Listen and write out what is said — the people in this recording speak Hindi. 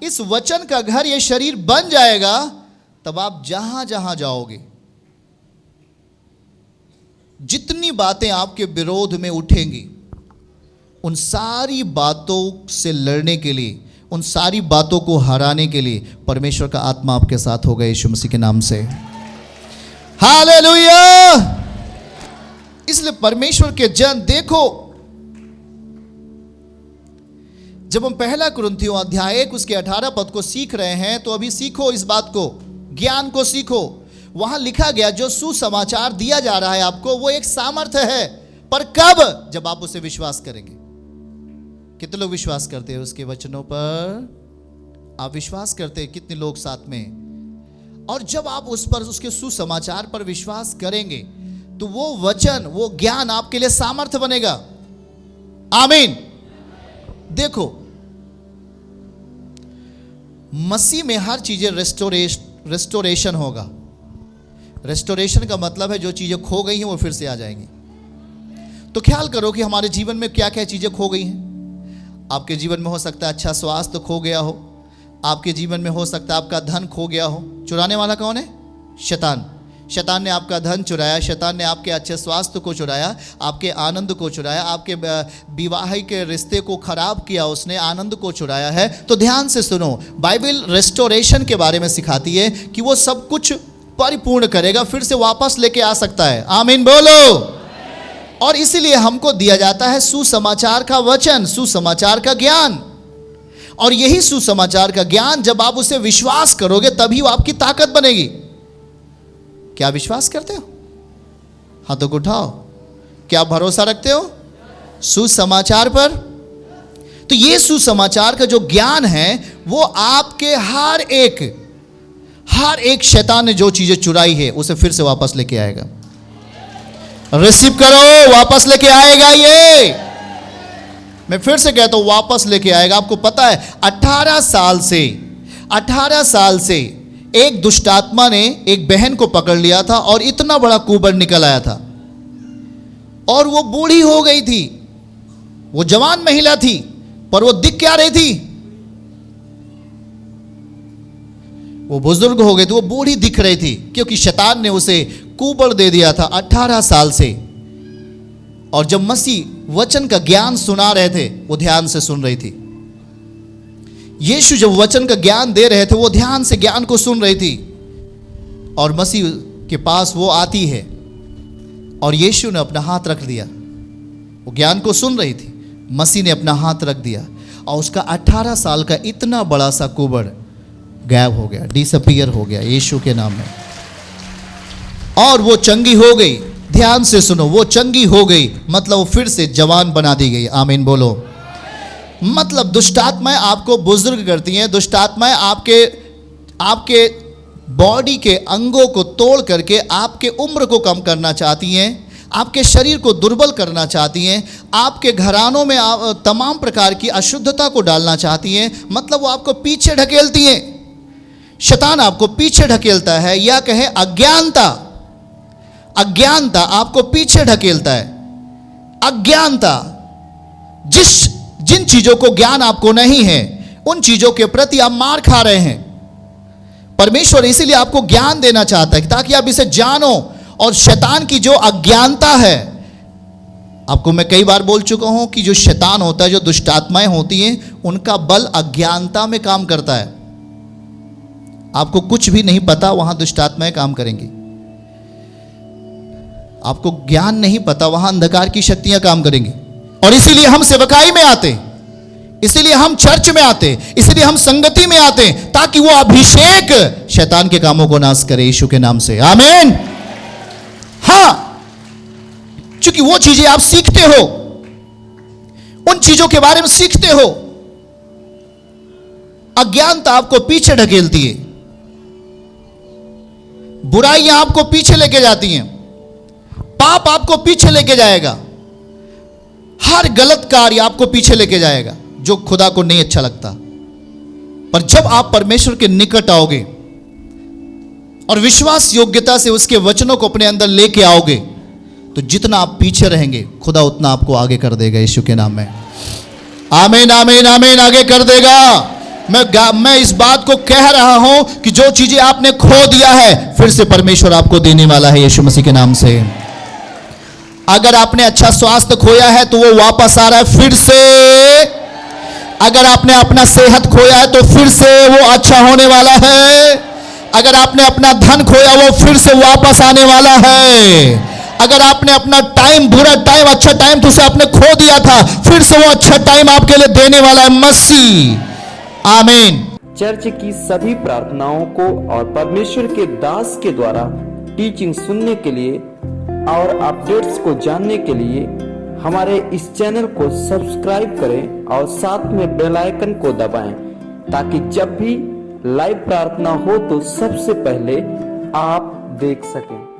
इस वचन का घर ये शरीर बन जाएगा, तब आप जहां जहां जाओगे, जितनी बातें आपके विरोध में उठेंगी, उन सारी बातों से लड़ने के लिए, उन सारी बातों को हराने के लिए परमेश्वर का आत्मा आपके साथ होगा यीशु मसीह के नाम से। हालेलुया। इसलिए परमेश्वर के जन देखो, जब हम पहला कुरिन्थियों अध्याय 1 उसके 18 पद को सीख रहे हैं, तो अभी सीखो इस बात को, ज्ञान को सीखो। वहां लिखा गया जो सुसमाचार दिया जा रहा है आपको, वो एक सामर्थ्य है, पर कब? जब आप उसे विश्वास करेंगे। कितने लोग विश्वास करते हैं उसके वचनों पर? आप विश्वास करते हैं? कितने लोग साथ में? और जब आप उस पर, उसके सुसमाचार पर विश्वास करेंगे, तो वो वचन, वो ज्ञान आपके लिए सामर्थ्य बनेगा। आमीन। देखो, मसीह में हर चीजें रेस्टोरेशन होगा। रेस्टोरेशन का मतलब है जो चीजें खो गई हैं वो फिर से आ जाएंगी। तो ख्याल करो कि हमारे जीवन में क्या क्या चीजें खो गई हैं। आपके जीवन में हो सकता है अच्छा स्वास्थ्य खो गया हो, आपके जीवन में हो सकता है आपका धन खो गया हो। चुराने वाला कौन है? शैतान। शैतान ने आपका धन चुराया, शैतान ने आपके अच्छे स्वास्थ्य को चुराया, आपके आनंद को चुराया, आपके विवाहिक रिश्ते को खराब किया, उसने आनंद को चुराया है। तो ध्यान से सुनो, बाइबल रेस्टोरेशन के बारे में सिखाती है कि वो सब कुछ परिपूर्ण करेगा, फिर से वापस लेके आ सकता है। आमीन बोलो। और इसीलिए हमको दिया जाता है सुसमाचार का वचन, सुसमाचार का ज्ञान। और यही सुसमाचार का ज्ञान जब आप उसे विश्वास करोगे, तभी वो आपकी ताकत बनेगी। क्या विश्वास करते हो? हाथों को उठाओ। क्या आप भरोसा रखते हो सुसमाचार पर? तो ये सुसमाचार का जो ज्ञान है, वो आपके हर एक शैतान ने जो चीजें चुराई है उसे फिर से वापस लेके आएगा। रिसीव करो, वापस लेके आएगा। ये मैं फिर से कहता हूं, वापस लेके आएगा। आपको पता है 18 साल से एक दुष्टात्मा ने एक बहन को पकड़ लिया था और इतना बड़ा कुबड़ निकल आया था, और वो बूढ़ी हो गई थी। वो जवान महिला थी, पर वो दिख क्या रही थी? वो बुजुर्ग हो गई थी, वो बूढ़ी दिख रही थी, क्योंकि शैतान ने उसे कुबड़ दे दिया था 18 साल से। और जब मसीह वचन का ज्ञान सुना रहे थे, वो ध्यान से सुन रही थी। यीशु जब वचन का ज्ञान दे रहे थे, वो ध्यान से ज्ञान को सुन रही थी। और मसीह के पास वो आती है, और यीशु ने अपना हाथ रख दिया। वो ज्ञान को सुन रही थी, मसीह ने अपना हाथ रख दिया, और उसका 18 साल का इतना बड़ा सा कुबड़ गायब हो गया, डिसअपीयर हो गया यीशु के नाम में। और वो चंगी हो गई। ध्यान से सुनो, वो चंगी हो गई मतलब वो फिर से जवान बना दी गई। आमीन बोलो। मतलब दुष्टात्माएं आपको बुजुर्ग करती हैं, दुष्टात्माएं आपके बॉडी के अंगों को तोड़ करके आपके उम्र को कम करना चाहती हैं, आपके शरीर को दुर्बल करना चाहती हैं, आपके घरानों में तमाम प्रकार की अशुद्धता को डालना चाहती हैं। मतलब वो आपको पीछे ढकेलती हैं। शैतान आपको पीछे ढकेलता है, या कहे अज्ञानता आपको पीछे ढकेलता है। अज्ञानता, जिन चीजों को ज्ञान आपको नहीं है, उन चीजों के प्रति आप मार खा रहे हैं। परमेश्वर इसीलिए आपको ज्ञान देना चाहता है ताकि आप इसे जानो। और शैतान की जो अज्ञानता है, आपको मैं कई बार बोल चुका हूं कि जो शैतान होता है, जो दुष्टात्माएं होती हैं, उनका बल अज्ञानता में काम करता है। आपको कुछ भी नहीं पता, वहां दुष्टात्माएं काम करेंगी। आपको ज्ञान नहीं पता, वहां अंधकार की शक्तियां काम करेंगी। और इसीलिए हम सेवकाई में आते, इसीलिए हम चर्च में आते, इसीलिए हम संगति में आते, ताकि वो अभिषेक शैतान के कामों को नाश करे यीशु के नाम से। आमीन। हाँ, क्योंकि वो चीजें आप सीखते हो, उन चीजों के बारे में सीखते हो। अज्ञानता आपको पीछे ढकेलती है, बुराइयां आपको पीछे लेके जाती हैं, पाप आपको पीछे लेके जाएगा, हर गलत कार्य आपको पीछे लेके जाएगा जो खुदा को नहीं अच्छा लगता। पर जब आप परमेश्वर के निकट आओगे और विश्वास योग्यता से उसके वचनों को अपने अंदर लेके आओगे, तो जितना आप पीछे रहेंगे, खुदा उतना आपको आगे कर देगा यीशु के नाम में। आमीन आमीन आमीन। आगे कर देगा। मैं इस बात को कह रहा हूं कि जो चीजें आपने खो दिया है फिर से परमेश्वर आपको देने वाला है यीशु मसीह के नाम से। अगर आपने अच्छा स्वास्थ्य खोया है तो वो वापस आ रहा है फिर से। अगर आपने अपना सेहत खोया है तो फिर से वो अच्छा होने वाला है। अगर आपने अपना धन खोया वो फिर से वापस आने वाला है। अगर आपने अपना टाइम, बुरा टाइम, अच्छा टाइम तो उसे आपने खो दिया था, फिर से वो अच्छा टाइम आपके लिए देने वाला है मसीह। आमीन। चर्च की सभी प्रार्थनाओं को और परमेश्वर के दास के द्वारा टीचिंग सुनने के लिए और अपडेट्स को जानने के लिए हमारे इस चैनल को सब्सक्राइब करें और साथ में बेल आइकन को दबाएं, ताकि जब भी लाइव प्रार्थना हो तो सबसे पहले आप देख सकें।